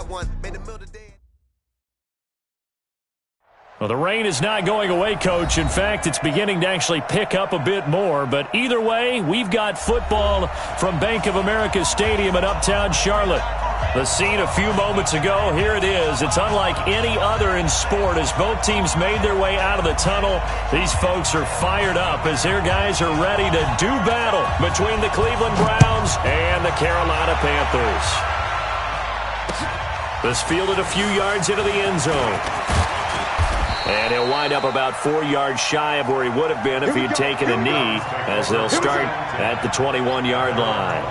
one. Made the middle today. Well, the rain is not going away, Coach. In fact, it's beginning to actually pick up a bit more. But either way, we've got football from Bank of America Stadium in Uptown Charlotte. The scene a few moments ago, here it is. It's unlike any other in sport as both teams made their way out of the tunnel. These folks are fired up as their guys are ready to do battle between the Cleveland Browns and the Carolina Panthers. This fielded a few yards into the end zone. And he'll wind up about 4 yards shy of where he would have been if he had taken a knee, as they'll start at the 21-yard line.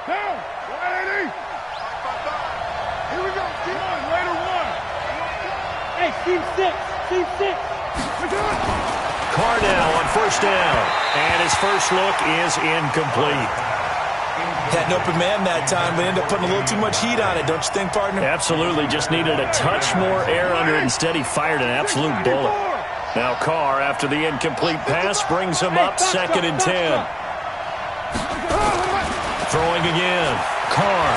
Down, 180. Here we go. Come on, later one. Hey, Steve 6. Carr now on first down, and his first look is incomplete. Had an open man that time, but ended up putting a little too much heat on it, don't you think, partner? Absolutely, just needed a touch more air under it. Instead, he fired an absolute bullet. Now Carr, after the incomplete pass, brings him up 2nd and 10. Throwing again, Carr.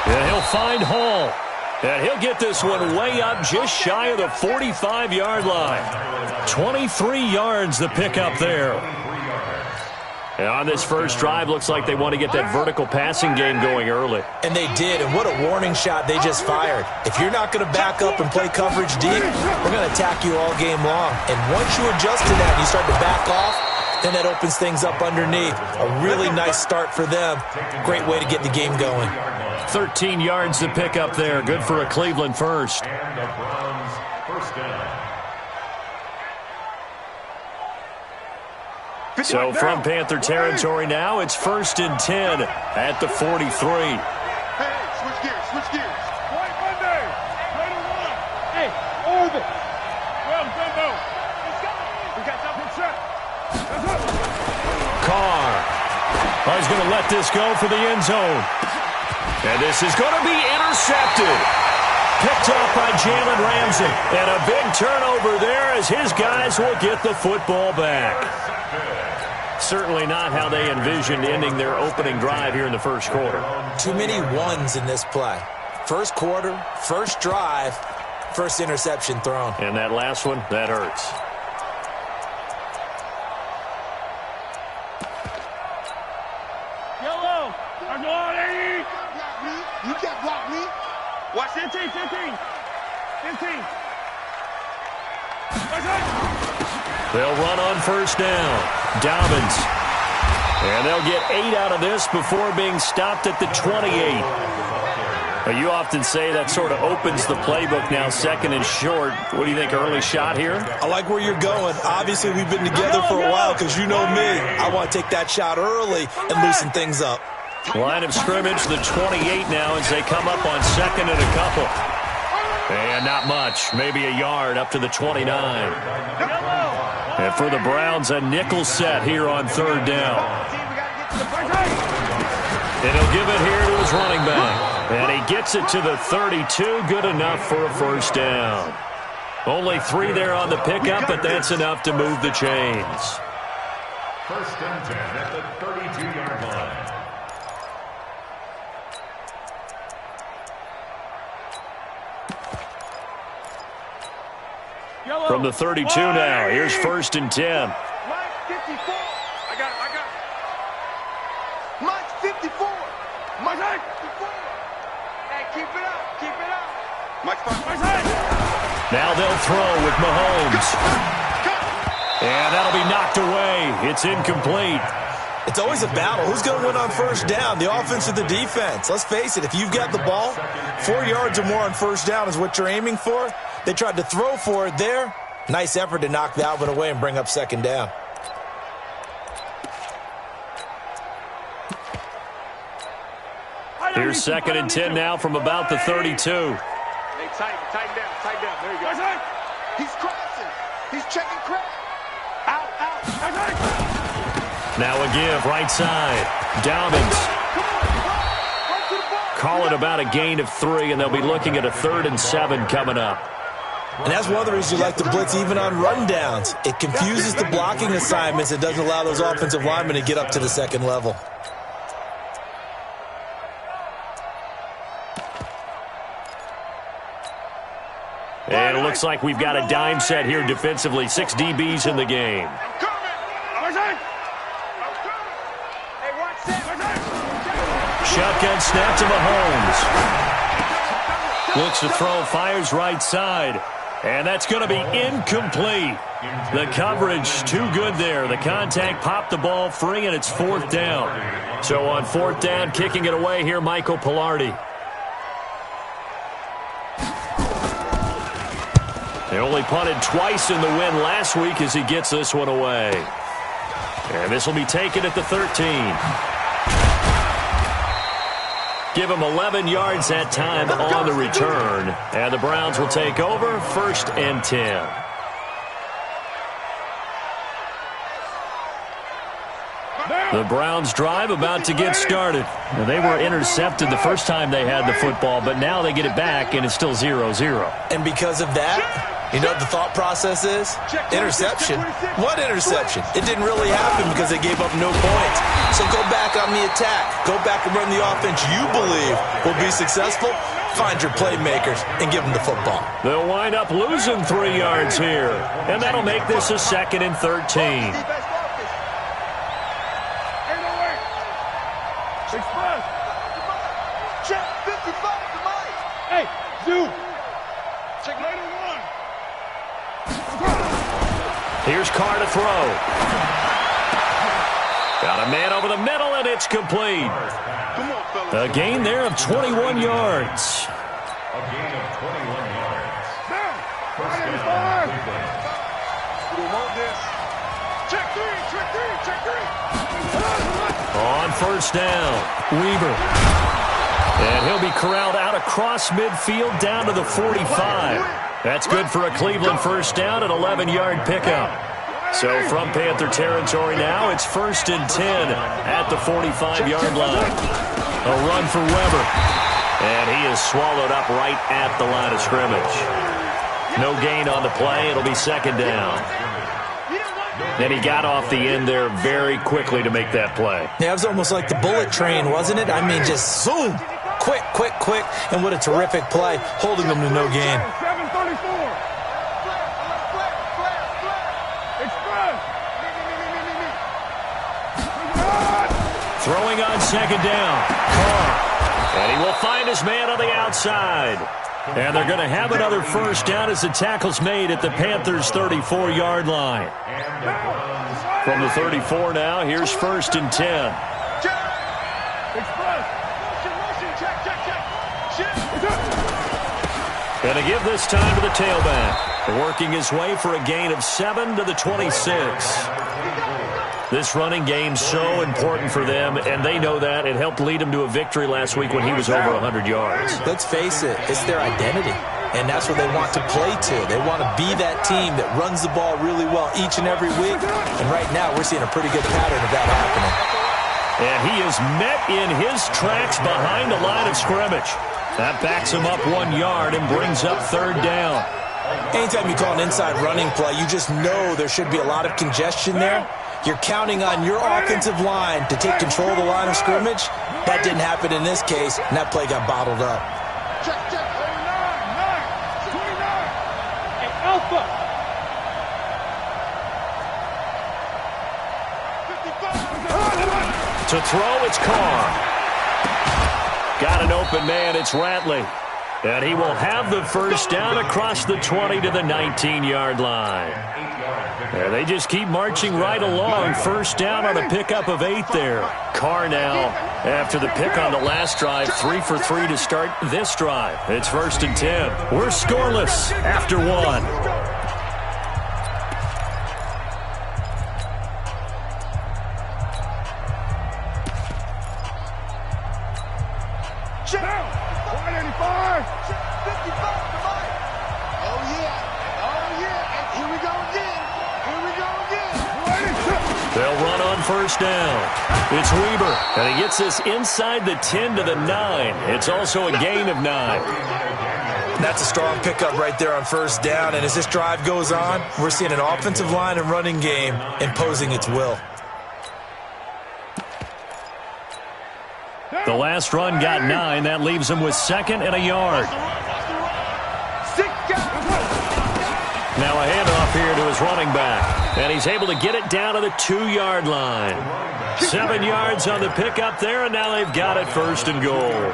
And he'll find Hall. And he'll get this one way up just shy of the 45-yard line. 23 yards the pickup there. And on this first drive, looks like they want to get that vertical passing game going early. And they did, and what a warning shot they just fired. If you're not going to back up and play coverage deep, we're going to attack you all game long. And once you adjust to that and you start to back off, then that opens things up underneath. A really nice start for them. Great way to get the game going. 13 yards to pick up there. Good for a Cleveland first. And the Browns first down. So from Panther territory now, it's 1st and 10 at the 43. Hey, switch gears. White Monday, later one. Hey, orbit. Well, Jumbo. Let's go. We got something set. Let's go. Carr. He's going to let this go for the end zone. And this is going to be intercepted. Picked up by Jalen Ramsey. And a big turnover there as his guys will get the football back. Certainly not how they envisioned ending their opening drive here in the first quarter. Too many ones in this play. First quarter, first drive, first interception thrown. And that last one, that hurts. Yellow. I'm going, Eddie. You can't block me. Watch 15. They'll run on first down. Dobbins. And they'll get 8 out of this before being stopped at the 28. Well, you often say that sort of opens the playbook now, 2nd and short. What do you think, early shot here? I like where you're going. Obviously, we've been together for a while because you know me. I want to take that shot early and loosen things up. Line of scrimmage, the 28 now as they come up on 2nd and a couple. And not much, maybe a yard up to the 29. And for the Browns, a nickel set here on 3rd down. And he'll give it here to his running back. And he gets it to the 32, good enough for a first down. Only 3 there on the pickup, but that's enough to move the chains. 1st and 10 at the 32-yard line. From the 32 now, here's 1st and 10. Mike 54. I got it. Mike 54. Mike 54. Hey, keep it up. Mike 5. Now they'll throw with Mahomes. And that'll be knocked away. It's incomplete. It's always a battle. Who's going to win on first down, the offense or the defense? Let's face it, if you've got the ball, 4 yards or more on first down is what you're aiming for. They tried to throw for it there. Nice effort to knock that one away and bring up 2nd down. Here's 2nd and 10 now from about the 32. Hey, tighten down. There you go. He's crossing. He's checking crack. Out. Now a give, right side. Dobbins. Call it about a gain of 3, and they'll be looking at a 3rd and 7 coming up. And that's one of the reasons you like to blitz even on rundowns. It confuses the blocking assignments. It doesn't allow those offensive linemen to get up to the second level. And it looks like we've got a dime set here defensively. 6 DBs in the game. Shotgun snap to Mahomes. Looks to throw, fires right side. And that's going to be incomplete. The coverage too good there. The contact popped the ball free, and it's 4th down. So on 4th down, kicking it away here, Michael Pilardi. They only punted twice in the win last week as he gets this one away. And this will be taken at the 13. Give him 11 yards that time on the return. And the Browns will take over, 1st and 10. The Browns drive about to get started. Now, they were intercepted the first time they had the football, but now they get it back, and it's still 0-0. And because of that, you know what the thought process is? Interception. What interception? It didn't really happen because they gave up no points. So go back on the attack. Go back and run the offense you believe will be successful. Find your playmakers and give them the football. They'll wind up losing 3 yards here. And that'll make this a 2nd and 13. Check 55 to Mike. Hey, Zoo. Check later 1. Here's Carr to throw. Got a man over the middle, and it's complete. Come on, fellas. A gain there of 21 yards. A gain of 21 yards. Down. First down. We don't want this. Check 3, check 3, check 3. On 1st down, Weaver. And he'll be corralled out across midfield down to the 45. That's good for a Cleveland 1st down, an 11-yard pickup. So from Panther territory now, it's 1st and 10 at the 45-yard line. A run for Weber. And he is swallowed up right at the line of scrimmage. No gain on the play. It'll be 2nd down. And he got off the end there very quickly to make that play. Yeah, it was almost like the bullet train, wasn't it? I mean, just zoom. Quick, quick, quick. And what a terrific play, holding them to no gain. 734. Express. Throwing on 2nd down. Carr. And he will find his man on the outside. And they're going to have another 1st down as the tackle's made at the Panthers' 34-yard line. From the 34 now, here's 1st and 10. And to give this time to the tailback. Working his way for a gain of 7 to the 26. This running game's so important for them, and they know that. It helped lead them to a victory last week when he was over 100 yards. Let's face it, it's their identity, and that's what they want to play to. They want to be that team that runs the ball really well each and every week, and right now we're seeing a pretty good pattern of that happening. And he is met in his tracks behind the line of scrimmage. That backs him up 1 yard and brings up 3rd down. Anytime you call an inside running play, you just know there should be a lot of congestion there. You're counting on your offensive line to take control of the line of scrimmage. That didn't happen in this case, and that play got bottled up. Check, check. 29. Hey, Alpha. 55. To throw, it's Carr. Got an open man, it's Ratley. And he will have the 1st down across the 20 to the 19-yard line. And they just keep marching right along. 1st down on a pickup of 8 there. Carr now, after the pick on the last drive, 3 for 3 to start this drive. It's 1st and 10. We're scoreless after 1. They'll run on 1st down. It's Weaver, and he gets this inside the 10 to the 9. It's also a gain of 9. That's a strong pickup right there on first down. And as this drive goes on, we're seeing an offensive line and running game imposing its will. The last run got 9. That leaves him with 2nd and a yard. Now a handoff here to his running back. And he's able to get it down to the 2-yard line. 7 yards on the pickup there, and now they've got it 1st and goal.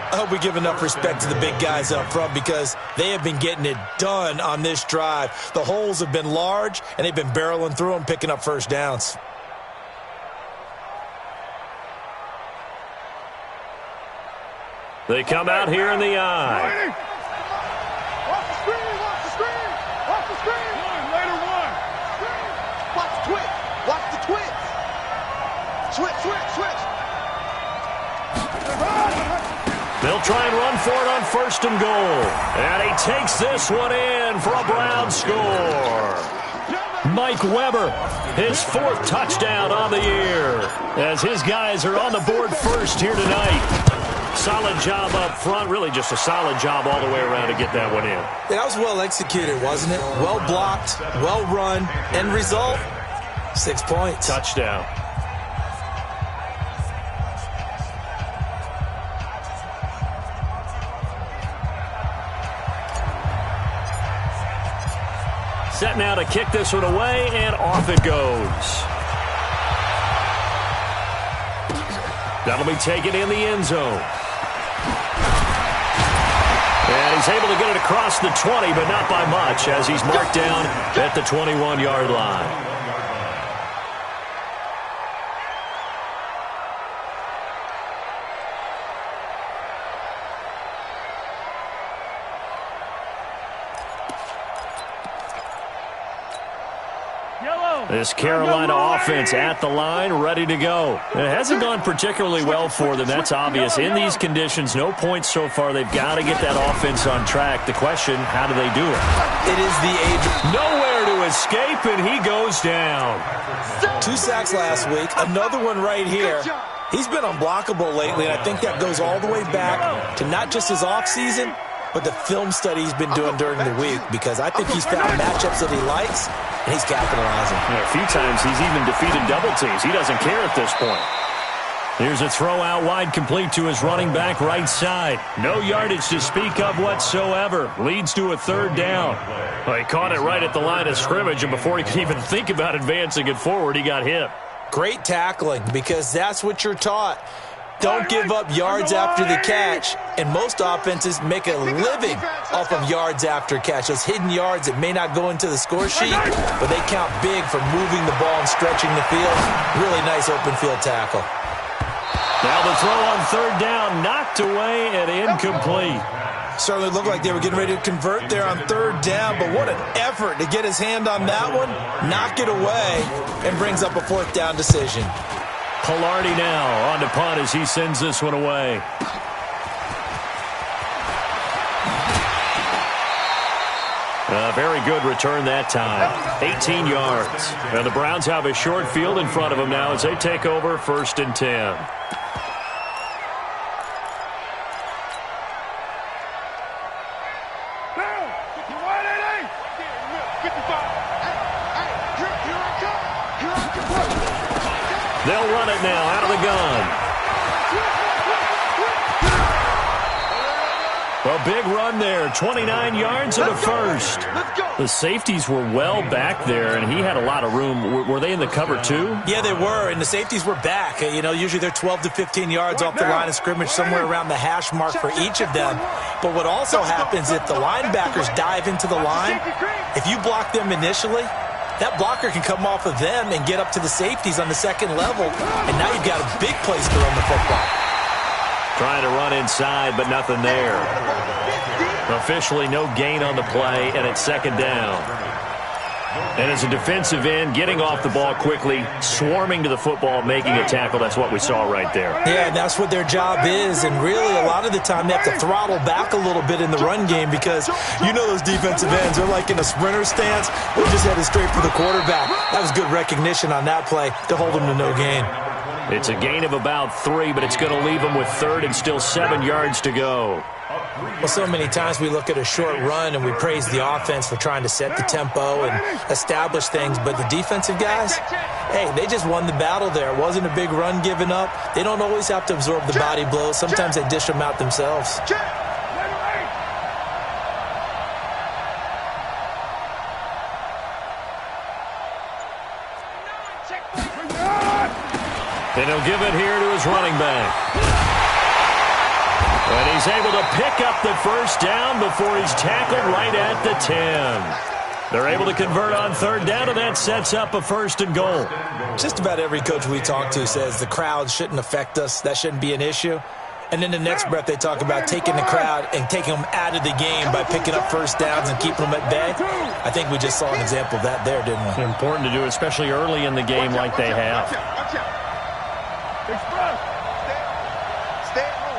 I hope we give enough respect to the big guys up front because they have been getting it done on this drive. The holes have been large, and they've been barreling through them, picking up first downs. They come out here in the eye. Watch the screen, watch the screen, watch the screen. Later one. Watch the twitch, watch the twitch. Switch, switch, switch. They'll try and run for it on 1st and goal. And he takes this one in for a Brown score. Mike Weber, his 4th touchdown on the year. As his guys are on the board first here tonight. Solid job up front. Really just a solid job all the way around to get that one in. That was well executed, wasn't it? Well blocked, well run. End result, 6 points. Touchdown. Set now to kick this one away, and off it goes. That'll be taken in the end zone. And he's able to get it across the 20, but not by much, as he's marked down at the 21-yard line. This Carolina offense at the line, ready to go. It hasn't gone particularly well for them. That's obvious. In these conditions, no points so far. They've got to get that offense on track. The question, how do they do it? It is the age. Nowhere to escape, and he goes down. 2 sacks last week. Another one right here. He's been unblockable lately, and I think that goes all the way back to not just his offseason, but the film study he's been doing during the week, because I think he's found matchups that he likes, and he's capitalizing. Yeah, a few times he's even defeated double teams. He doesn't care at this point. Here's a throw out wide, complete to his running back right side. No yardage to speak of whatsoever. Leads to a 3rd down. Well, he caught it right at the line of scrimmage, and before he could even think about advancing it forward, he got hit. Great tackling, because that's what you're taught. Don't give up yards after the catch, and most offenses make a living off of yards after catch. Those hidden yards that may not go into the score sheet, but they count big for moving the ball and stretching the field. Really nice open field tackle. Now the throw on 3rd down, knocked away and incomplete. Certainly looked like they were getting ready to convert there on 3rd down, but what an effort to get his hand on that one, knock it away, and brings up a 4th down decision. Pilardi now on to punt as he sends this one away. A very good return that time. 18 yards. And the Browns have a short field in front of them now as they take over 1st and 10. They'll run it now out of the gun. A big run there, 29 yards and a 1st. The safeties were well back there, and he had a lot of room. Were they in the cover too? Yeah, they were, and the safeties were back. You know, usually they're 12 to 15 yards off the line of scrimmage, somewhere around the hash mark for each of them. But what also happens if the linebackers dive into the line, if you block them initially, that blocker can come off of them and get up to the safeties on the 2nd level, and now you've got a big place to run the football. Trying to run inside, but nothing there. Officially no gain on the play, and it's 2nd down. And as a defensive end, getting off the ball quickly, swarming to the football, making a tackle, that's what we saw right there. Yeah, and that's what their job is, and really a lot of the time they have to throttle back a little bit in the run game because you know those defensive ends, they're like in a sprinter stance. They just headed straight for the quarterback. That was good recognition on that play to hold them to no gain. It's a gain of about 3, but it's going to leave them with 3rd and still 7 yards to go. Well, so many times we look at a short run and we praise the offense for trying to set the tempo and establish things, but the defensive guys, hey, they just won the battle there. It wasn't a big run given up. They don't always have to absorb the body blows. Sometimes they dish them out themselves. And he'll give it here to his running back. And he's able to pick up the first down before he's tackled right at the 10. They're able to convert on third down, and that sets up a 1st and goal. Just about every coach we talk to says the crowd shouldn't affect us. That shouldn't be an issue. And then the next breath they talk about taking the crowd and taking them out of the game by picking up first downs and keeping them at bay. I think we just saw an example of that there, didn't we? Important to do, especially early in the game like they have. Express. Stay at home.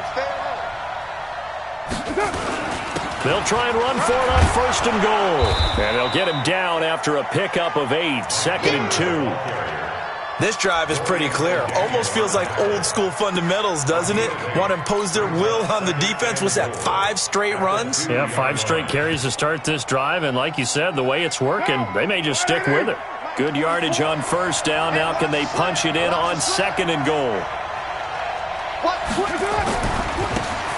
They'll try and run for it on 1st and goal. And they'll get him down after a pickup of 8, 2nd and 2. This drive is pretty clear. Almost feels like old school fundamentals, doesn't it? Want to impose their will on the defense. Was that 5 straight runs? Yeah, 5 straight carries to start this drive. And like you said, the way it's working, they may just stick with it. Good yardage on 1st down. Now can they punch it in on 2nd and goal?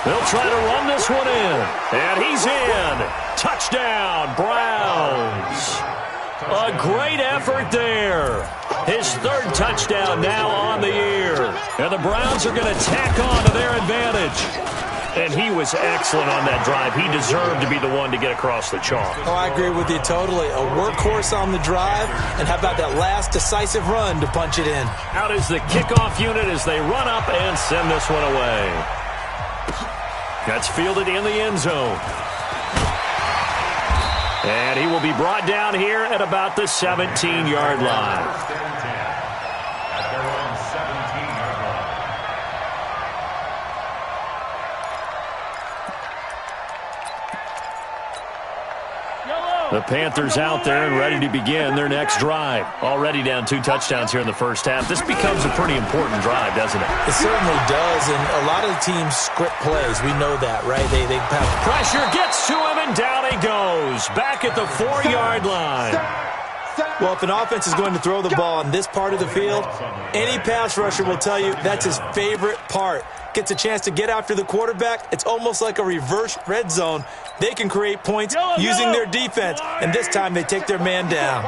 They'll try to run this one in. And he's in. Touchdown, Browns. A great effort there. His 3rd touchdown now on the year. And the Browns are going to tack on to their advantage. And he was excellent on that drive. He deserved to be the one to get across the chalk. Oh, I agree with you totally. A workhorse on the drive. And how about that last decisive run to punch it in? Out is the kickoff unit as they run up and send this one away. That's fielded in the end zone. And he will be brought down here at about the 17-yard line. The Panthers out there and ready to begin their next drive. Already down 2 touchdowns here in the first half. This becomes a pretty important drive, doesn't it? It certainly does, and a lot of the teams script plays. We know that, right? They have pressure gets to him, and down he goes. Back at the 4-yard line. Well, if an offense is going to throw the ball in this part of the field, any pass rusher will tell you that's his favorite part. Gets a chance to get after the quarterback. It's almost like a reverse red zone. They can create points using their defense, and this time they take their man down.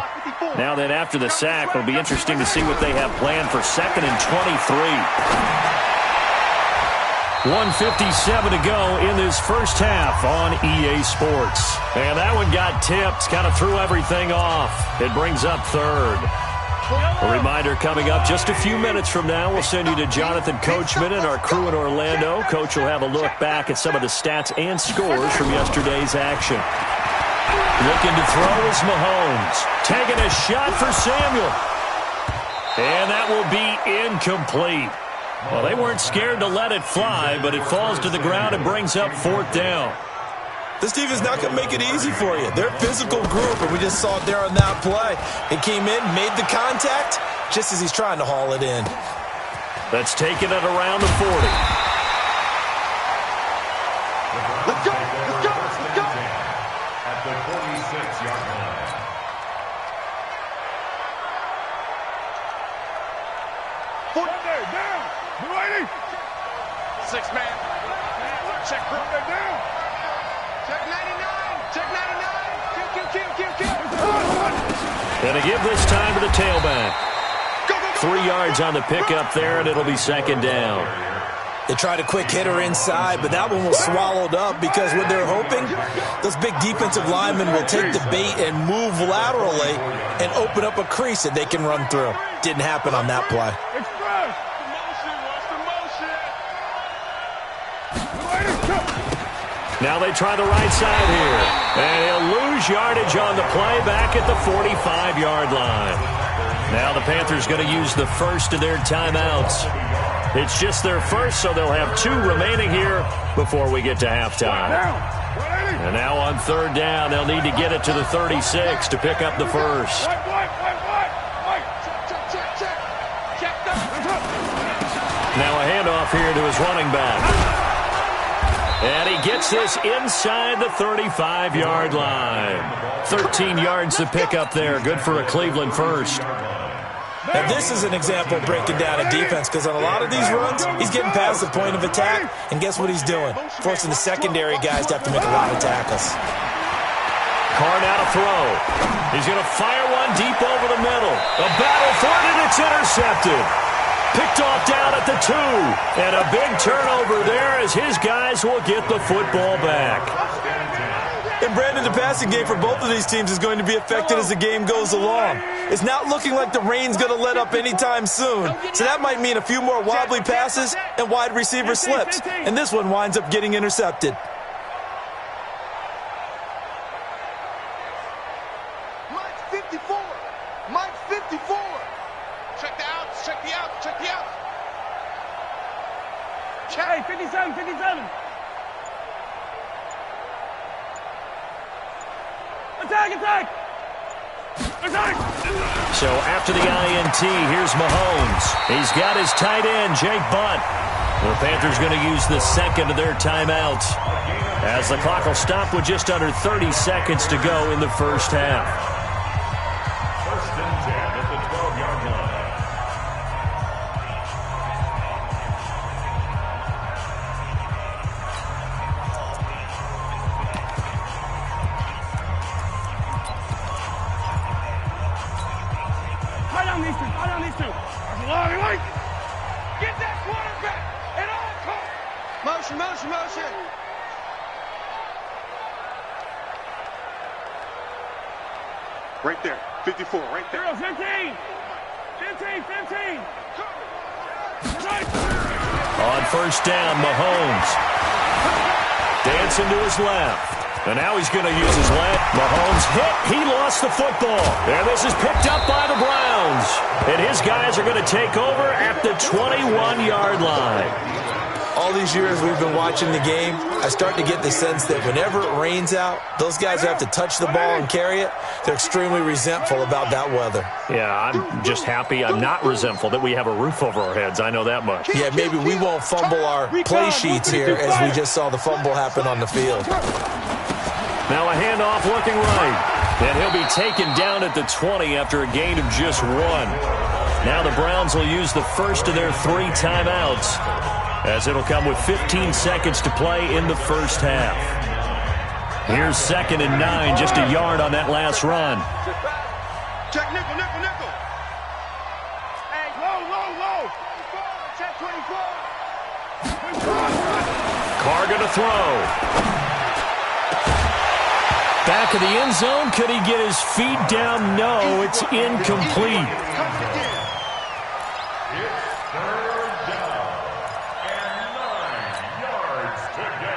Now then, after the sack, it'll be interesting to see what they have planned for 2nd and 23. 1:57 to go in this first half on EA Sports. And that one got tipped, kind of threw everything off. It brings up 3rd. A reminder coming up just a few minutes from now, we'll send you to Jonathan Coachman and our crew in Orlando. Coach will have a look back at some of the stats and scores from yesterday's action. Looking to throw is Mahomes. Taking a shot for Samuel. And that will be incomplete. Well, they weren't scared to let it fly, but it falls to the ground and brings up 4th down. This defense not going to make it easy for you. They're a physical group, and we just saw it there on that play. It came in, made the contact, just as he's trying to haul it in. That's taken it around the 40. Let's go! Let's go! Let's go! At the 46-yard line. Down! You ready? 6-man. Check group. Down! Check 99! Check 99! Kill! And to give this time to the tailback. 3 yards on the pickup there, and it'll be 2nd down. They tried a quick hitter inside, but that one was swallowed up because what they're hoping, those big defensive linemen will take the bait and move laterally and open up a crease that they can run through. Didn't happen on that play. Express! Now they try the right side here. And he'll lose yardage on the play back at the 45-yard line. Now the Panthers going to use the first of their timeouts. It's just their first, so they'll have 2 remaining here before we get to halftime. And now on 3rd down, they'll need to get it to the 36 to pick up the first. Now a handoff here to his running back. And he gets this inside the 35-yard line. 13 yards to pick up there. Good for a Cleveland first. Now, this is an example of breaking down a defense, because on a lot of these runs, he's getting past the point of attack, and guess what he's doing? Forcing the secondary guys to have to make a lot of tackles. Carr now to throw. He's going to fire one deep over the middle. A battle for it, and it's intercepted. Picked off down at the 2. And a big turnover there as his guys will get the football back. And Brandon, the passing game for both of these teams is going to be affected as the game goes along. It's not looking like the rain's going to let up anytime soon. So that might mean a few more wobbly passes and wide receiver slips. And this one winds up getting intercepted. Mike's 54. Mike's 54. Check the outs. Check the outs. Check the outs. Hey, 57, 57. Attack, attack! Attack! So after the INT, here's Mahomes. He's got his tight end, Jake Butt. The Panthers going to use the second of their timeouts, as the clock will stop with just under 30 seconds to go in the first half. First and 10 at the 12-yard line. Tie down these two. That's a lot of weight. Get that quarterback at all costs. Motion, motion, motion. Right there. 54, right there. 15. 15, 15. On first down, Mahomes. Dancing to his left. And now he's going to use his left. Mahomes hit. He lost the football. And this is picked up by the Browns. And his guys are going to take over at the 21-yard line. All these years we've been watching the game, I start to get the sense that whenever it rains out, those guys who have to touch the ball and carry it, they're extremely resentful about that weather. Yeah, I'm just happy. I'm not resentful that we have a roof over our heads. I know that much. Yeah, maybe we won't fumble our play sheets here as we just saw the fumble happen on the field. Now a handoff looking right. And he'll be taken down at the 20 after a gain of just 1. Now the Browns will use the first of their 3 timeouts, as it'll come with 15 seconds to play in the first half. Here's 2nd and 9, just a yard on that last run. Check nickel, nickel, nickel. Hey, low, low, low. Check 24. Carr going to throw. Back of the end zone. Could he get his feet down? No, it's incomplete. Coming again. It's third down and 9 yards to go.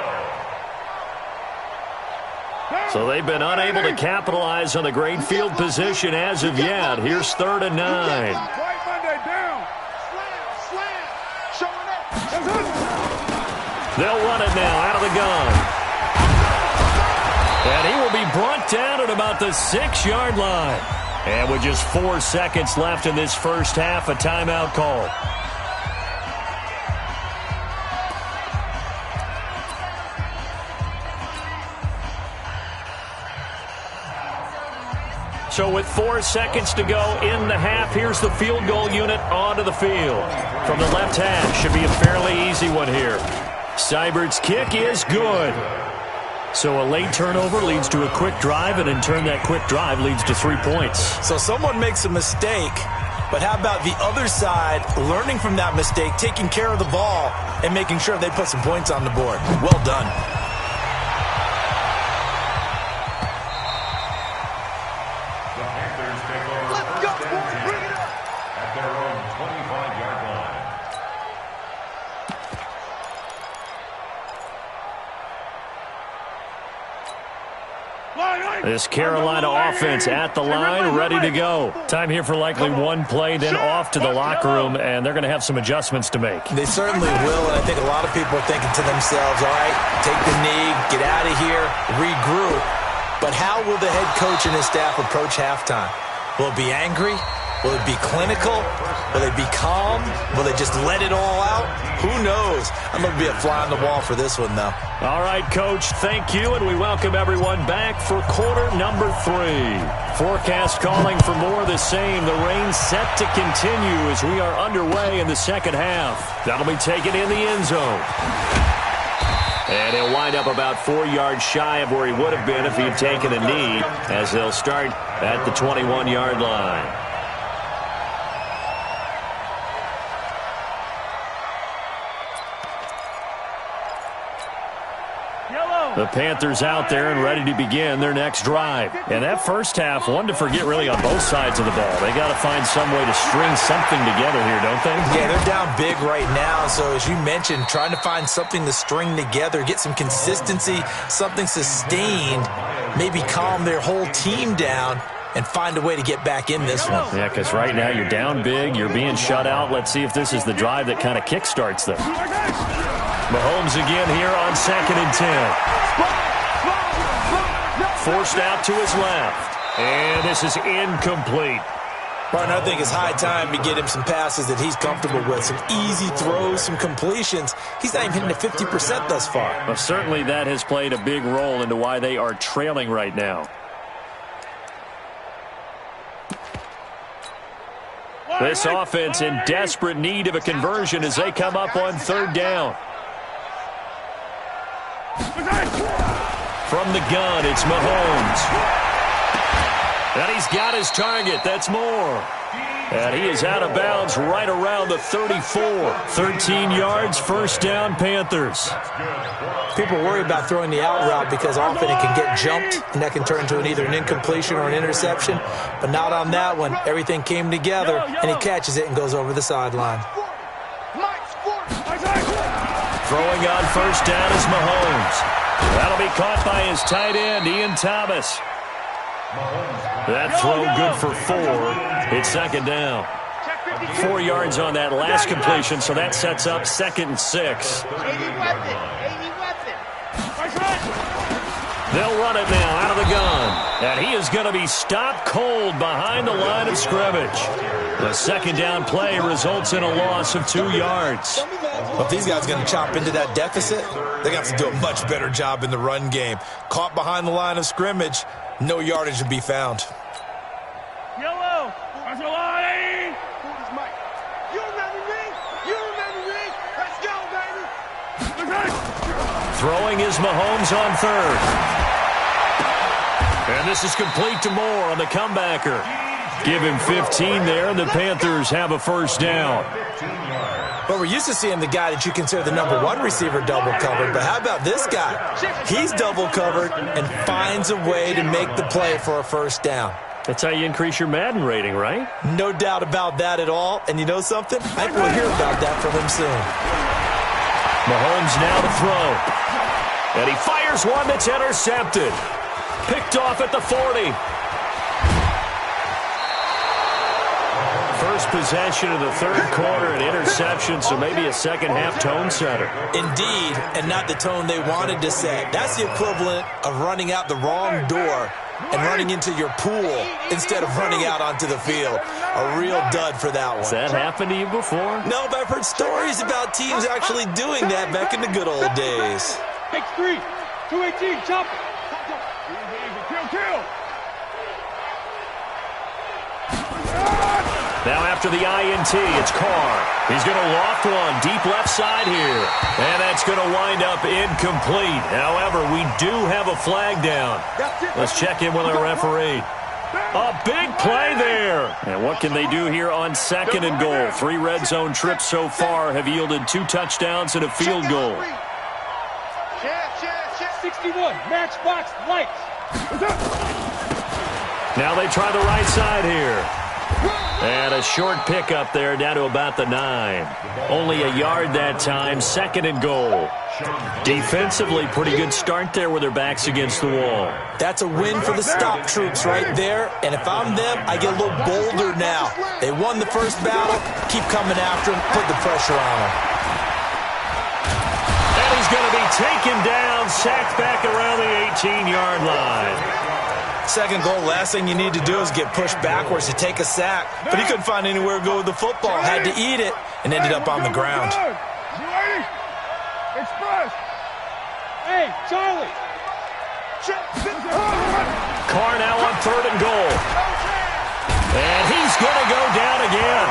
So they've been unable to capitalize on the great field position as of yet. Here's 3rd and 9. Right Monday, down. Slam, slam. Showing up. They'll run it now out of the gun. And he will be brought down at about the 6-yard line. And with just 4 seconds left in this first half, a timeout call. So with 4 seconds to go in the half, here's the field goal unit onto the field. From the left hash, should be a fairly easy one here. Seibert's kick is good. So a late turnover leads to a quick drive, and in turn that quick drive leads to 3 points. So someone makes a mistake, but how about the other side learning from that mistake, taking care of the ball, and making sure they put some points on the board? Well done. The Panthers take over first and 10 at their own 25-yard line. This Carolina offense at the line, ready to go. Time here for likely one play, then off to the locker room, and they're going to have some adjustments to make. They certainly will, and I think a lot of people are thinking to themselves, all right, take the knee, get out of here, regroup. But how will the head coach and his staff approach halftime? Will it be angry? Will it be clinical? Will they be calm? Will they just let it all out? Who knows? I'm going to be a fly on the wall for this one, though. All right, Coach, thank you, and we welcome everyone back for quarter number 3. Forecast calling for more of the same. The rain set to continue as we are underway in the second half. That'll be taken in the end zone. And he'll wind up about 4 yards shy of where he would have been if he'd taken a knee, as they'll start at the 21-yard line. The Panthers out there and ready to begin their next drive. And that first half, one to forget really on both sides of the ball. They got to find some way to string something together here, don't they? Yeah, they're down big right now. So as you mentioned, trying to find something to string together, get some consistency, something sustained, maybe calm their whole team down and find a way to get back in this one. Yeah, because right now you're down big, you're being shut out. Let's see if this is the drive that kind of kickstarts them. Mahomes again here on 2nd and 10. Forced out to his left. And this is incomplete. Partner, I think it's high time to get him some passes that he's comfortable with. Some easy throws, some completions. He's not even hitting the 50% thus far. Well, certainly that has played a big role into why they are trailing right now. This offense in desperate need of a conversion as they come up on 3rd down. From the gun, it's Mahomes. And he's got his target. That's more. And he is out of bounds right around the 34. 13 yards, first down, Panthers. People worry about throwing the out route because often it can get jumped, and that can turn into either an incompletion or an interception. But not on that one. Everything came together, and he catches it and goes over the sideline. Throwing on first down is Mahomes. That'll be caught by his tight end, Ian Thomas. That throw good for 4. It's 2nd down. 4 yards on that last completion, so that sets up 2nd and 6. They'll run it now out of the gun. And he is going to be stopped cold behind the line of scrimmage. The 2nd down play results in a loss of 2 yards. Well, if these guys are going to chop into that deficit, they're going to have to do a much better job in the run game. Caught behind the line of scrimmage, no yardage to be found. Yellow. That's a line. You remember me? You remember me? Let's go, baby. Throwing is Mahomes on 3rd. And this is complete to Moore on the comebacker. Give him 15 there, and the Panthers have a first down. But we're used to seeing the guy that you consider the number 1 receiver double covered. But how about this guy? He's double covered and finds a way to make the play for a first down. That's how you increase your Madden rating, right? No doubt about that at all. And you know something? I think we'll hear about that from him soon. Mahomes now to throw. And he fires one that's intercepted. Picked off at the 40. First possession of the 3rd quarter, an interception, so maybe a second-half tone setter. Indeed, and not the tone they wanted to set. That's the equivalent of running out the wrong door and running into your pool instead of running out onto the field. A real dud for that one. Has that happened to you before? No, but I've heard stories about teams actually doing that back in the good old days. X3. 218. Chop it. Kill. Now after the INT, it's Carr. He's going to loft one deep left side here. And that's going to wind up incomplete. However, we do have a flag down. Let's check in with our referee. A big play there. And what can they do here on 2nd and goal? 3 red zone trips so far have yielded 2 touchdowns and a field goal. 61. Matchbox lights. Now they try the right side here. And a short pickup there down to about the 9. Only a yard that time, 2nd and goal. Defensively, pretty good start there with their backs against the wall. That's a win for the stop troops right there. And if I'm them, I get a little bolder now. They won the first battle. Keep coming after them. Put the pressure on them. And he's going to be taken down, sacked back around the 18-yard line. second goal, last thing you need to do is get pushed backwards to take a sack. But he couldn't find anywhere to go with the football, had to eat it, and ended up on the ground. Express. Hey, Charlie. Carr now on 3rd and goal. And he's going to go down again.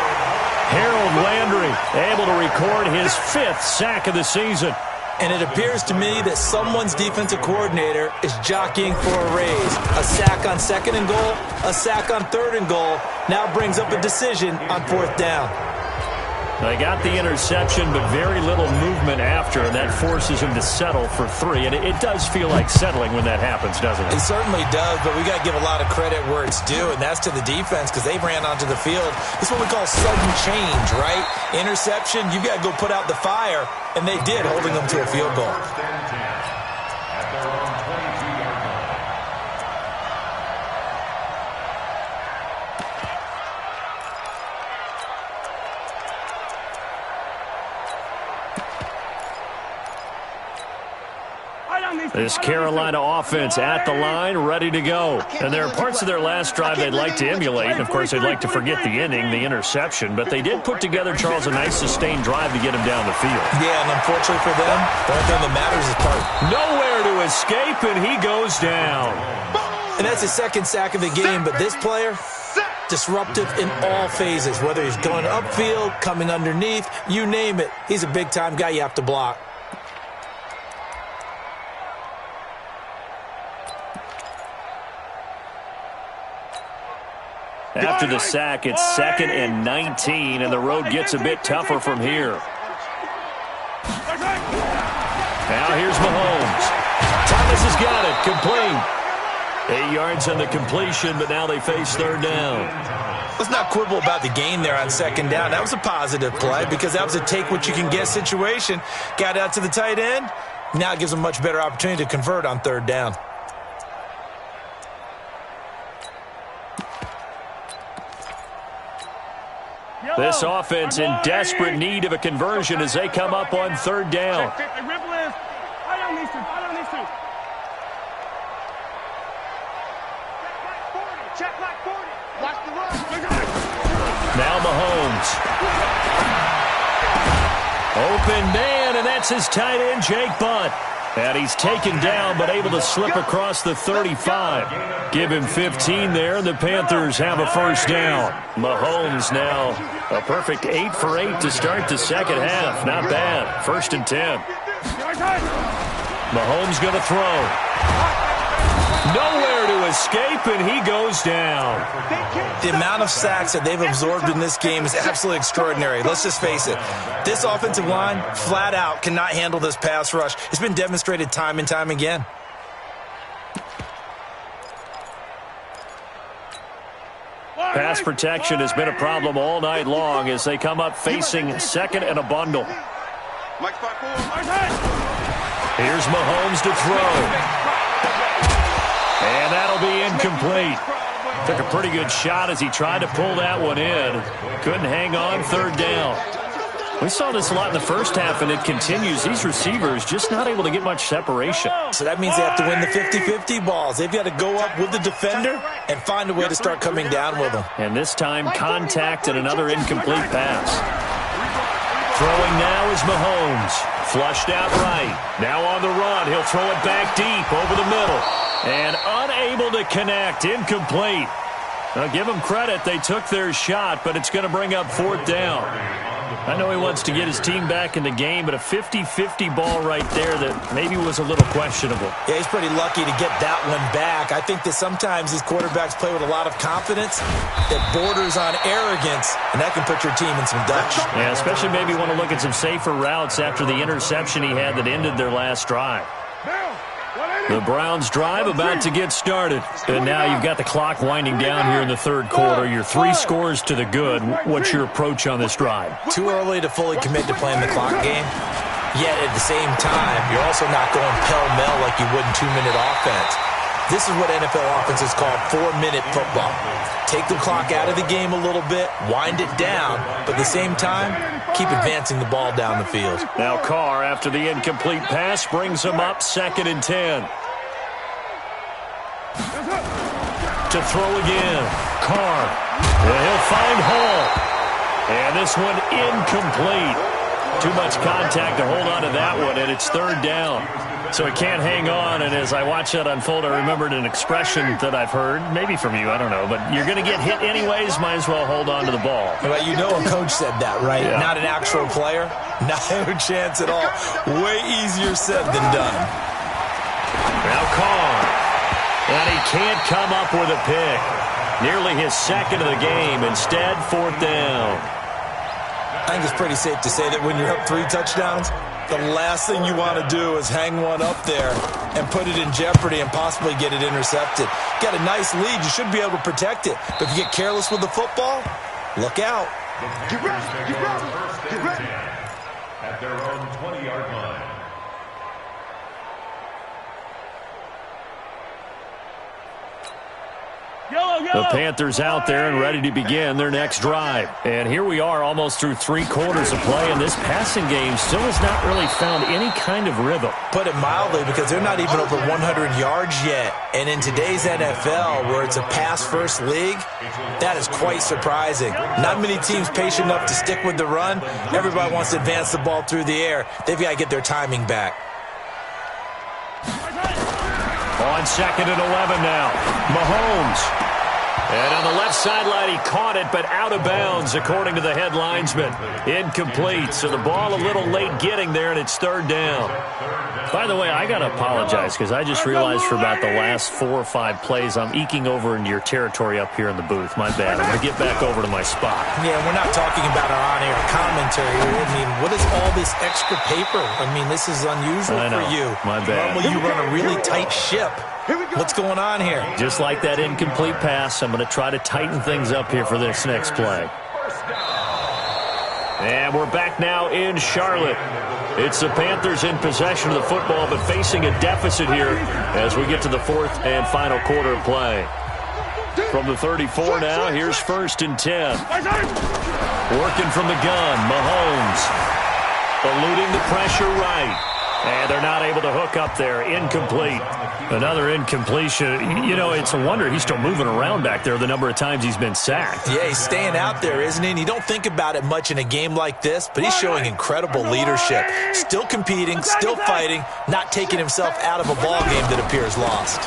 Harold Landry able to record his 5th sack of the season. And it appears to me that someone's defensive coordinator is jockeying for a raise. A sack on 2nd and goal, a sack on 3rd and goal, now brings up a decision on 4th down. They got the interception, but very little movement after, and that forces him to settle for 3. And it does feel like settling when that happens, doesn't it? It certainly does, but we got to give a lot of credit where it's due, and that's to the defense because they ran onto the field. It's what we call sudden change, right? Interception, you got to go put out the fire, and they did, holding them to a field goal. At their own 22-yard line. This Carolina offense at the line, ready to go. And there are parts of their last drive they'd like to emulate. And, of course, they'd like to forget the ending, the interception. But they did put together, Charles, a nice sustained drive to get him down the field. Yeah, and unfortunately for them, the only thing that matters is part. Nowhere to escape, and he goes down. And that's his 2nd sack of the game. But this player, disruptive in all phases, whether he's going upfield, coming underneath, you name it. He's a big-time guy you have to block. After the sack, it's 2nd and 19, and the road gets a bit tougher from here. Now here's Mahomes. Thomas has got it, complete. 8 yards on the completion, but now they face 3rd down. Let's not quibble about the gain there on 2nd down. That was a positive play because that was a take-what-you-can-get situation. Got out to the tight end. Now it gives them a much better opportunity to convert on 3rd down. This offense in desperate need of a conversion as they come up on 3rd down. Now Mahomes. Open man, and that's his tight end, Jake Butt. And he's taken down, but able to slip across the 35. Give him 15 there, and the Panthers have a 1st down. Mahomes now a perfect 8 for 8 to start the 2nd half. Not bad. 1st and 10. Mahomes going to throw. Nowhere to escape, and he goes down. The amount of sacks that they've absorbed in this game is absolutely extraordinary. Let's just face it. This offensive line, flat out, cannot handle this pass rush. It's been demonstrated time and time again. Pass protection has been a problem all night long as they come up facing 2nd and a bundle. Here's Mahomes to throw. And that'll be incomplete. Took a pretty good shot as he tried to pull that one in. Couldn't hang on, 3rd down. We saw this a lot in the 1st half, and it continues. These receivers just not able to get much separation. So that means they have to win the 50-50 balls. They've got to go up with the defender and find a way to start coming down with them. And this time, contact and another incomplete pass. Throwing now is Mahomes. Flushed out right. Now on the run. He'll throw it back deep over the middle. And unable to connect. Incomplete. Now, give them credit. They took their shot, but it's going to bring up 4th down. I know he wants to get his team back in the game, but a 50-50 ball right there that maybe was a little questionable. Yeah, he's pretty lucky to get that one back. I think that sometimes these quarterbacks play with a lot of confidence that borders on arrogance, and that can put your team in some Dutch. Yeah, especially maybe want to look at some safer routes after the interception he had that ended their last drive. The Browns drive about to get started. And now you've got the clock winding down here in the 3rd quarter. You're 3 scores to the good. What's your approach on this drive? Too early to fully commit to playing the clock game. Yet at the same time, you're also not going pell-mell like you would in 2-minute offense. This is what NFL offenses call 4-minute football. Take the clock out of the game a little bit, wind it down, but at the same time, keep advancing the ball down the field. Now Carr, after the incomplete pass, brings him up 2nd and 10. to throw again. Carr. And he'll find Hall. And this one incomplete. Too much contact to hold on to that one, and it's third down. So he can't hang on, and as I watch that unfold, I remembered an expression that I've heard, maybe from you, I don't know, but you're going to get hit anyways, might as well hold on to the ball. Well, you know a coach said that, right? Yeah. Not an actual player? Not a chance at all. Way easier said than done. Now Carr. And he can't come up with a pick. Nearly his second of the game. Instead, fourth down. I think it's pretty safe to say that when you're up 3 touchdowns, the last thing you want to do is hang one up there and put it in jeopardy and possibly get it intercepted. Got a nice lead. You should be able to protect it. But if you get careless with the football, look out. Get ready, get ready, get ready. At their own 20-yard line. The Panthers out there and ready to begin their next drive. And here we are almost through 3 quarters of play, and this passing game still has not really found any kind of rhythm. Put it mildly, because they're not even over 100 yards yet. And in today's NFL, where it's a pass-first league, that is quite surprising. Not many teams patient enough to stick with the run. Everybody wants to advance the ball through the air. They've got to get their timing back. On second and 11 now, Mahomes. And on the left sideline, he caught it, but out of bounds, according to the head linesman. Incomplete, so the ball a little late getting there, and it's third down. By the way, I got to apologize, because I just realized for about the last 4 or 5 plays, I'm eking over into your territory up here in the booth. My bad. I'm going to get back over to my spot. Yeah, we're not talking about our on-air commentary. I mean, what is all this extra paper? I mean, this is unusual for you. My bad. Normally, you run a really tight ship. What's going on here? Just like that incomplete pass, I'm going to try to tighten things up here for this next play. And we're back now in Charlotte. It's the Panthers in possession of the football, but facing a deficit here as we get to the 4th and final quarter of play. From the 34 now, here's 1st and 10. Working from the gun, Mahomes. Eluding the pressure right. And they're not able to hook up there. Incomplete. Another incompletion. You know, it's a wonder he's still moving around back there the number of times he's been sacked. Yeah, he's staying out there, isn't he? And you don't think about it much in a game like this, but he's showing incredible leadership. Still competing, still fighting, not taking himself out of a ball game that appears lost.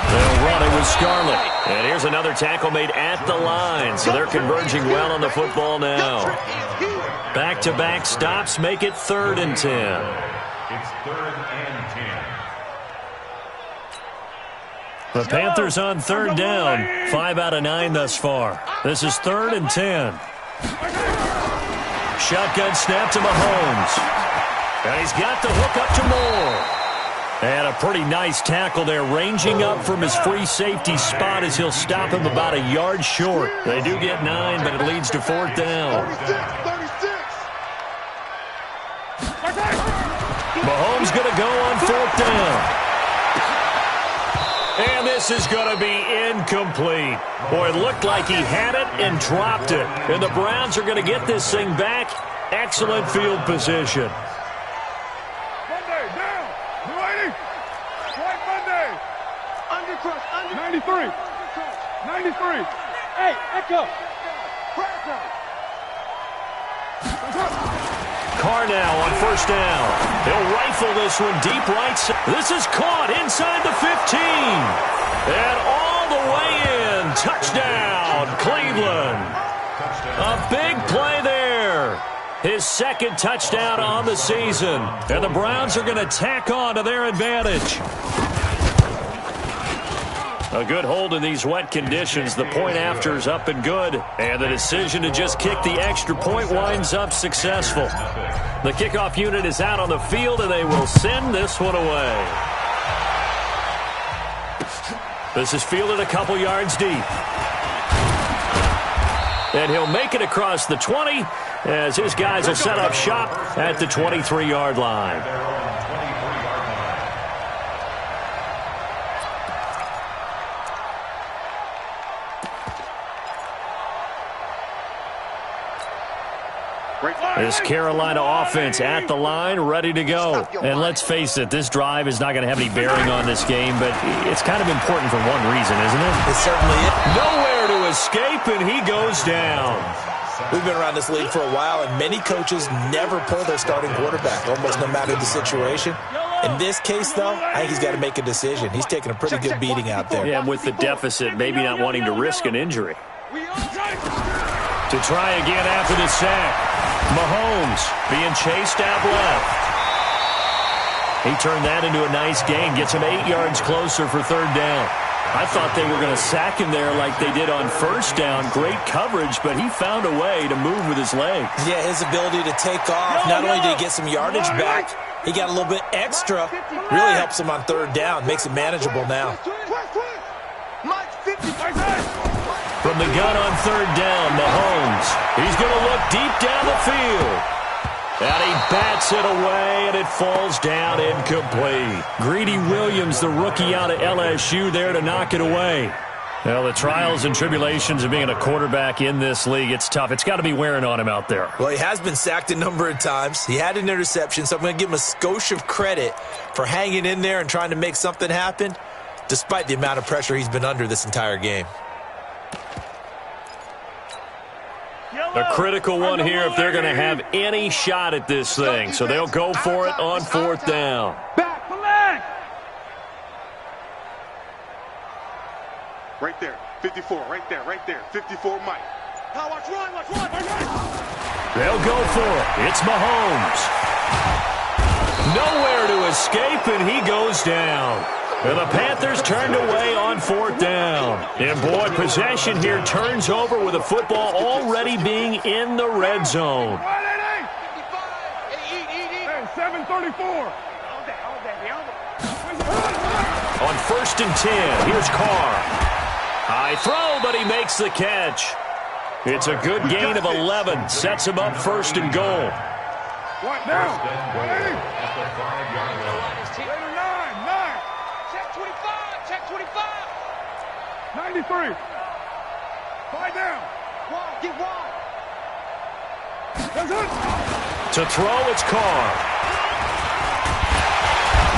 They'll run it with Scarlett. And here's another tackle made at the line. So they're converging well on the football now. Back-to-back stops make it 3rd and 10. It's 3rd and 10. The Panthers on 3rd down. 5 out of 9 thus far. This is 3rd and 10. Shotgun snap to Mahomes. And he's got the hook up to Moore. And a pretty nice tackle there, ranging up from his free safety spot as he'll stop him about a yard short. They do get 9, but it leads to 4th down. 36. Mahomes going to go on 4th down. And this is going to be incomplete. Boy, it looked like he had it and dropped it. And the Browns are going to get this thing back. Excellent field position. Monday, down. 280. White Monday. Undercrush, under. 93. 93. Hey, echo. Carr now on 1st down. He'll rifle this one deep right side. This is caught inside the 15. And all the way in. Touchdown, Cleveland. A big play there. His 2nd touchdown on the season. And the Browns are going to tack on to their advantage. A good hold in these wet conditions. The point after is up and good. And the decision to just kick the extra point winds up successful. The kickoff unit is out on the field, and they will send this one away. This is fielded a couple yards deep. And he'll make it across the 20 as his guys will set up shop at the 23-yard line. This Carolina offense at the line, ready to go. And let's face it, this drive is not going to have any bearing on this game, but it's kind of important for one reason, isn't it? It certainly is. Nowhere to escape, and he goes down. We've been around this league for a while, and many coaches never pull their starting quarterback, almost no matter the situation. In this case, though, I think he's got to make a decision. He's taking a pretty good beating out there. Yeah, with the deficit, maybe not wanting to risk an injury. To try again after the sack. Mahomes being chased out left. He turned that into a nice gain. Gets him 8 yards closer for third down. I thought they were going to sack him there like they did on first down. Great coverage, but he found a way to move with his legs. Yeah, his ability to take off. Not only did he get some yardage back, he got a little bit extra. Really helps him on third down. Makes it manageable now. From the gun on third down, Mahomes. He's going to look deep down the field. And he bats it away, and it falls down incomplete. Greedy Williams, the rookie out of LSU, there to knock it away. Well, the trials and tribulations of being a quarterback in this league, it's tough. It's got to be wearing on him out there. Well, he has been sacked a number of times. He had an interception, so I'm going to give him a skosh of credit for hanging in there and trying to make something happen, despite the amount of pressure he's been under this entire game. A critical one here if they're going to have any shot at this thing. So they'll go for it on fourth down. Back, flag! Right there, 54, right there, 54, Mike. Now watch run. They'll go for it. It's Mahomes. Nowhere to escape, and he goes down. And the Panthers turned away on fourth down. And, boy, possession here turns over with the football already being in the red zone. 734. On first and 10, here's Carr. High throw, but he makes the catch. It's a good gain of 11. Sets him up first and goal. What now? At the 5-yard line. 93. 5 down. Get wide. To throw, it's Carr.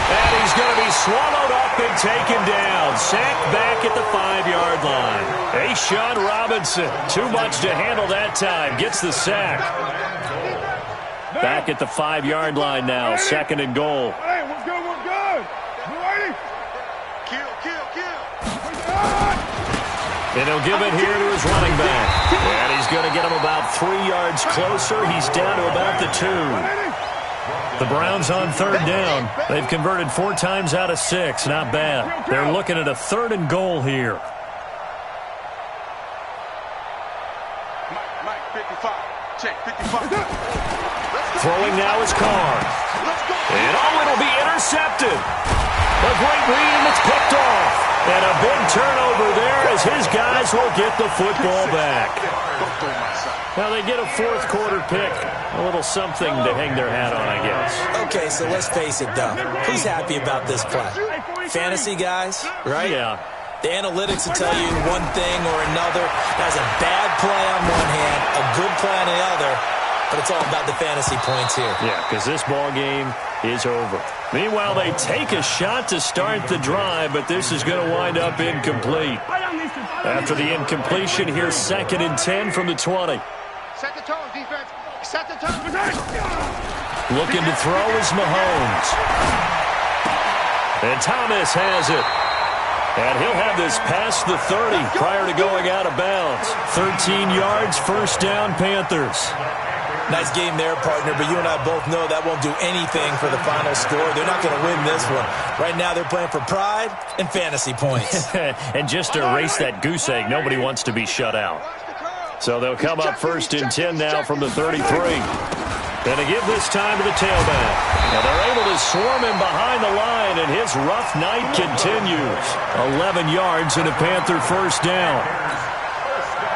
And he's going to be swallowed up and taken down. Sacked back at the 5-yard line. A'Shawn Robinson, too much to handle that time. Gets the sack. Back at the 5-yard line now. Second and goal. Hey, what's good? And he'll give it here to his running back. And he's going to get him about 3 yards closer. He's down to about the 2. The Browns on third down. They've converted 4 times out of 6. Not bad. They're looking at a third and goal here. Mike, 55. Check, 55. Throwing now is Carr. And it'll be intercepted. A great read, and it's picked off. And a big turnover there as his guys will get the football back. Now they get a fourth quarter pick. A little something to hang their hat on, I guess. Okay, so let's face it, though. Who's happy about this play? Fantasy guys, right? Yeah. The analytics will tell you one thing or another. That's a bad play on one hand, a good play on the other. But it's all about the fantasy points here. Yeah, because this ball game is over. Meanwhile, they take a shot to start the drive, but this is going to wind up incomplete. After the incompletion, here's second and 10 from the 20. Set the tone, defense. Set the tone. Looking to throw is Mahomes. And Thomas has it. And he'll have this past the 30 prior to going out of bounds. 13 yards, first down, Panthers. Nice game there, partner, but you and I both know that won't do anything for the final score. They're not going to win this one. Right now they're playing for pride and fantasy points. And just to erase that goose egg, nobody wants to be shut out. So they'll come up first and 10 now from the 33. And to give this time to the tailback. Now they're able to swarm him behind the line, and his rough night continues. 11 yards and a Panther first down.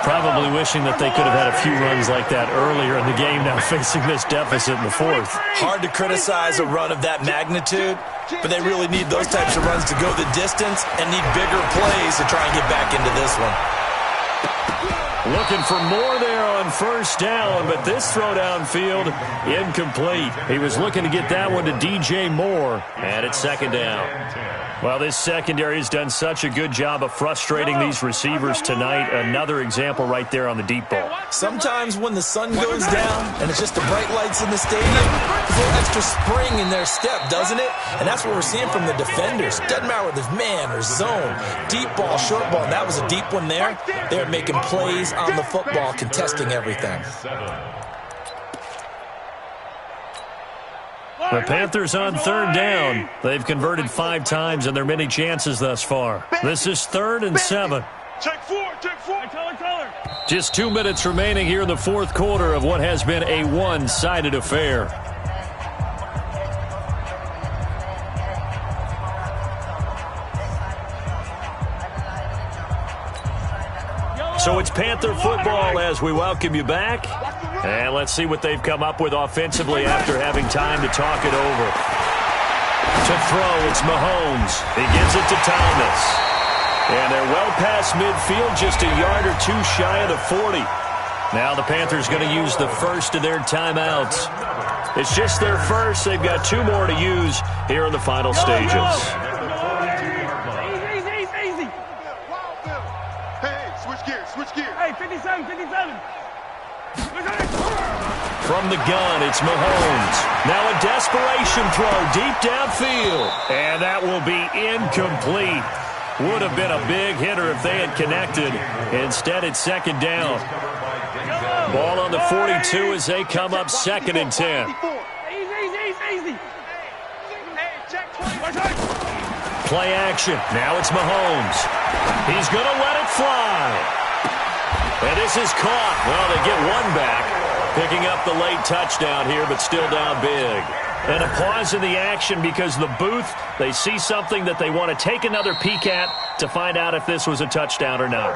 Probably wishing that they could have had a few runs like that earlier in the game, now facing this deficit in the fourth. Hard to criticize a run of that magnitude, but they really need those types of runs to go the distance and need bigger plays to try and get back into this one. Looking for more there on first down, but this throw downfield incomplete. He was looking to get that one to DJ Moore, and it's second down. Well, this secondary has done such a good job of frustrating these receivers tonight. Another example right there on the deep ball. Sometimes when the sun goes down and it's just the bright lights in the stadium, there's a little extra spring in their step, doesn't it? And that's what we're seeing from the defenders. Doesn't matter whether it's man or zone, deep ball, short ball, and that was a deep one there. They're making plays on the football, contesting everything. The Panthers on third down. They've converted 5 times in their many chances thus far. This is 3rd and 7. Check 4, check 4. Color. Just 2 minutes remaining here in the fourth quarter of what has been a one-sided affair. So it's Panther football as we welcome you back. And let's see what they've come up with offensively after having time to talk it over. To throw, it's Mahomes. He gives it to Thomas. And they're well past midfield, just a yard or 2 shy of the 40. Now the Panthers going to use the first of their timeouts. It's just their first. They've got 2 more to use here in the final stages. Easy. Hey, switch gears. Hey, 57. From the gun, it's Mahomes. Now a desperation throw deep downfield. And that will be incomplete. Would have been a big hitter if they had connected. Instead, it's second down. Ball on the 42 as they come up 2nd and 10. Easy. Play action. Now it's Mahomes. He's going to let it fly. And this is caught. Well, they get one back. Picking up the late touchdown here, but still down big. And a pause in the action because the booth, they see something that they want to take another peek at to find out if this was a touchdown or not.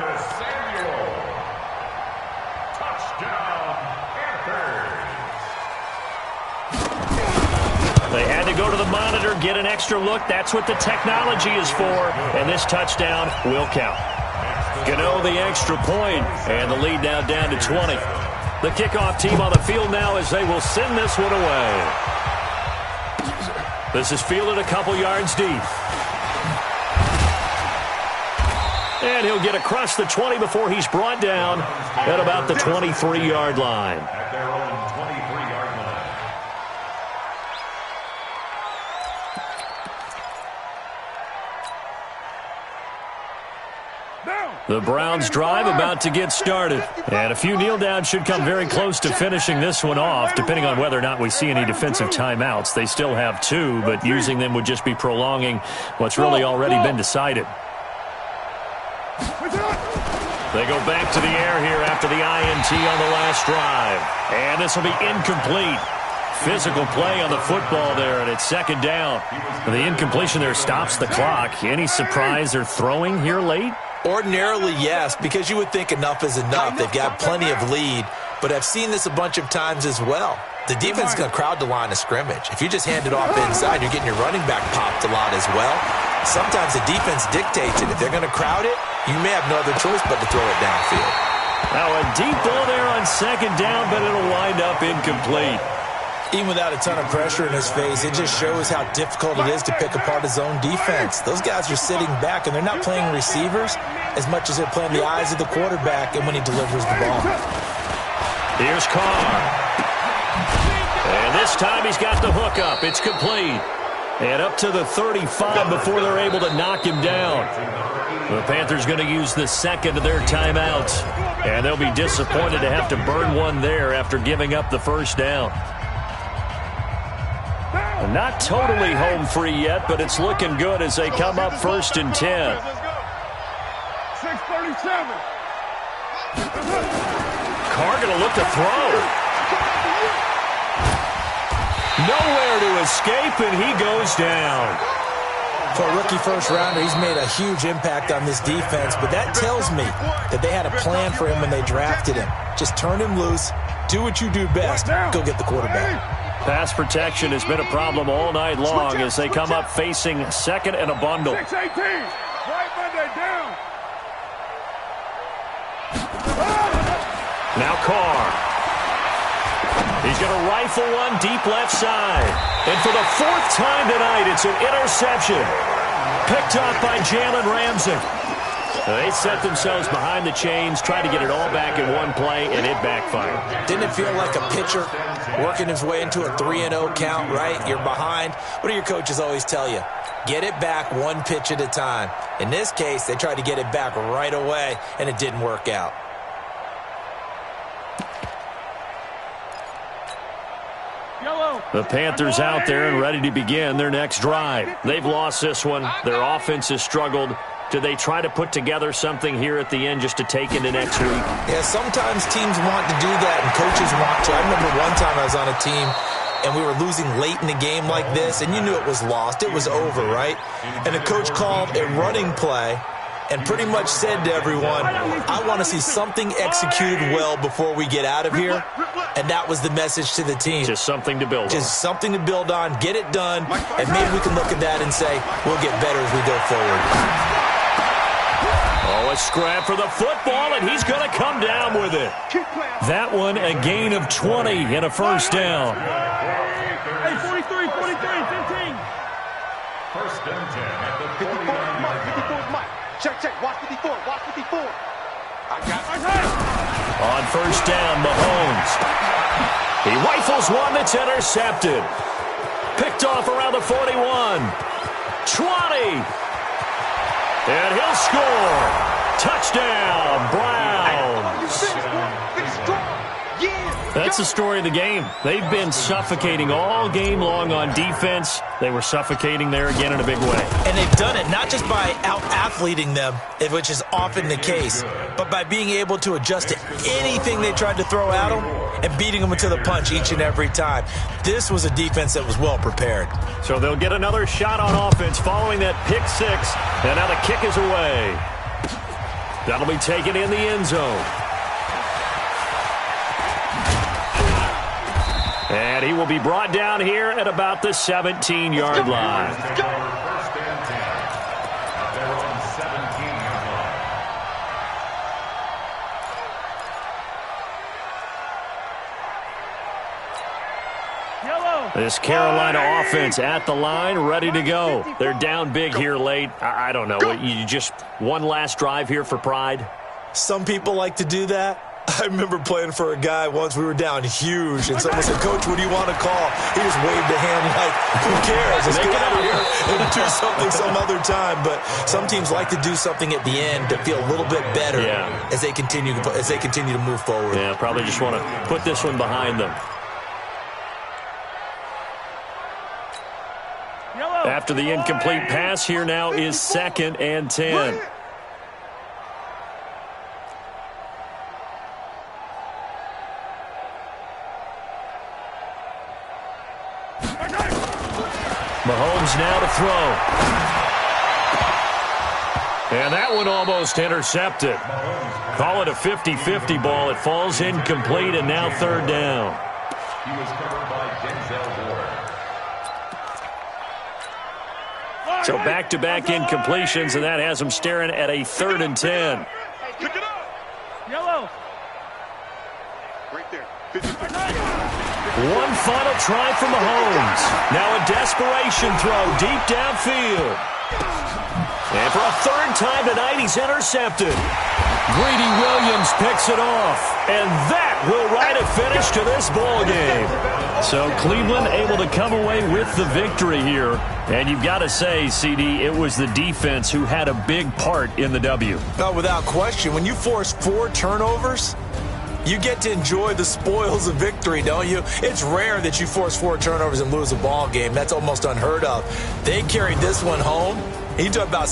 They had to go to the monitor, get an extra look. That's what the technology is for. And this touchdown will count. Gano the extra point, and the lead now down to 20. The kickoff team on the field now as they will send this one away. This is fielded a couple yards deep. And he'll get across the 20 before he's brought down at about the 23-yard line. At their own 23-yard line. The Browns drive about to get started. And a few kneel downs should come very close to finishing this one off, depending on whether or not we see any defensive timeouts. They still have 2, but using them would just be prolonging what's really already been decided. They go back to the air here after the INT on the last drive. And this will be incomplete. Physical play on the football there, and it's second down. The incompletion there stops the clock. Any surprise they're throwing here late? Ordinarily, yes, because you would think enough is enough. They've got plenty of lead, but I've seen this a bunch of times as well. The defense is going to crowd the line of scrimmage. If you just hand it off inside, you're getting your running back popped a lot as well. Sometimes the defense dictates it. If they're going to crowd it, you may have no other choice but to throw it downfield. Now a deep ball there on second down, but it'll wind up incomplete. Even without a ton of pressure in his face, it just shows how difficult it is to pick apart his own defense. Those guys are sitting back, and they're not playing receivers as much as they're playing the eyes of the quarterback and when he delivers the ball. Here's Carr. And this time he's got the hook up. It's complete. And up to the 35 before they're able to knock him down. The Panthers going to use the second of their timeouts. And they'll be disappointed to have to burn one there after giving up the first down. Not totally home free yet, but it's looking good as they come up 1st and 10. 6:37. Carr going to look to throw. Nowhere to escape, and he goes down. For a rookie first-rounder, he's made a huge impact on this defense, but that tells me that they had a plan for him when they drafted him. Just turn him loose, do what you do best, go get the quarterback. Pass protection has been a problem all night long as they come up facing second and a bundle. 6-18. Right Monday down. Now Carr. He's going to rifle one deep left side. And for the 4th time tonight, it's an interception. Picked up by Jalen Ramsey. They set themselves behind the chains, tried to get it all back in one play, and it backfired. Didn't it feel like a pitcher working his way into a 3-0 count, right? You're behind. What do your coaches always tell you? Get it back one pitch at a time. In this case, they tried to get it back right away, and it didn't work out. The Panthers out there and ready to begin their next drive. They've lost this one. Their offense has struggled. Do they try to put together something here at the end just to take into next week? Yeah, sometimes teams want to do that and coaches want to. I remember one time I was on a team and we were losing late in the game like this, and you knew it was lost. It was over, right? And the coach called a running play and pretty much said to everyone, I want to see something executed well before we get out of here. And that was the message to the team. Just something to build on. Just something to build on, get it done, and maybe we can look at that and say, we'll get better as we go forward. Oh, a scrap for the football, and he's going to come down with it. That one, a gain of 20 and a first down. Hey, 43, 43, 15. First and 10 at the 49. 54, Mike. Check, watch 54, watch 54. I got On first down, Mahomes. He rifles one that's intercepted. Picked off around the 41. 20. And he'll score. Touchdown, Browns. That's the story of the game. They've been suffocating all game long on defense. They were suffocating there again in a big way. And they've done it not just by out-athleting them, which is often the case, but by being able to adjust to anything they tried to throw at them and beating them to the punch each and every time. This was a defense that was well prepared. So they'll get another shot on offense following that pick six. And now the kick is away. That'll be taken in the end zone. And he will be brought down here at about the 17-yard line. First and 10 at their own 17-yard line. Yellow. This Carolina offense at the line, ready to go. They're down big here late. I don't know. You just one last drive here for pride? Some people like to do that. I remember playing for a guy once. We were down huge, and someone said, Coach, what do you want to call? He just waved a hand like, who cares? Let's get out of here and do something some other time. But some teams like to do something at the end to feel a little bit better as they continue to move forward. Yeah, probably just want to put this one behind them. Yellow. After the incomplete pass, here now is 2nd and 10. Mahomes now to throw. And that one almost intercepted. Call it a 50-50 ball. It falls incomplete, and now 3rd down. He was covered by Denzel Ward. So back-to-back incompletions, and that has him staring at a 3rd and 10. Pick it up. Yellow. Right there. 50. One final try from Mahomes. Now a desperation throw deep downfield. And for a 3rd time tonight, he's intercepted. Greedy Williams picks it off. And that will write a finish to this ball game. So Cleveland able to come away with the victory here. And you've got to say, CD, it was the defense who had a big part in the W. No, without question. When you force 4 turnovers, you get to enjoy the spoils of victory, don't you? It's rare that you force 4 turnovers and lose a ball game. That's almost unheard of. They carried this one home. You talk about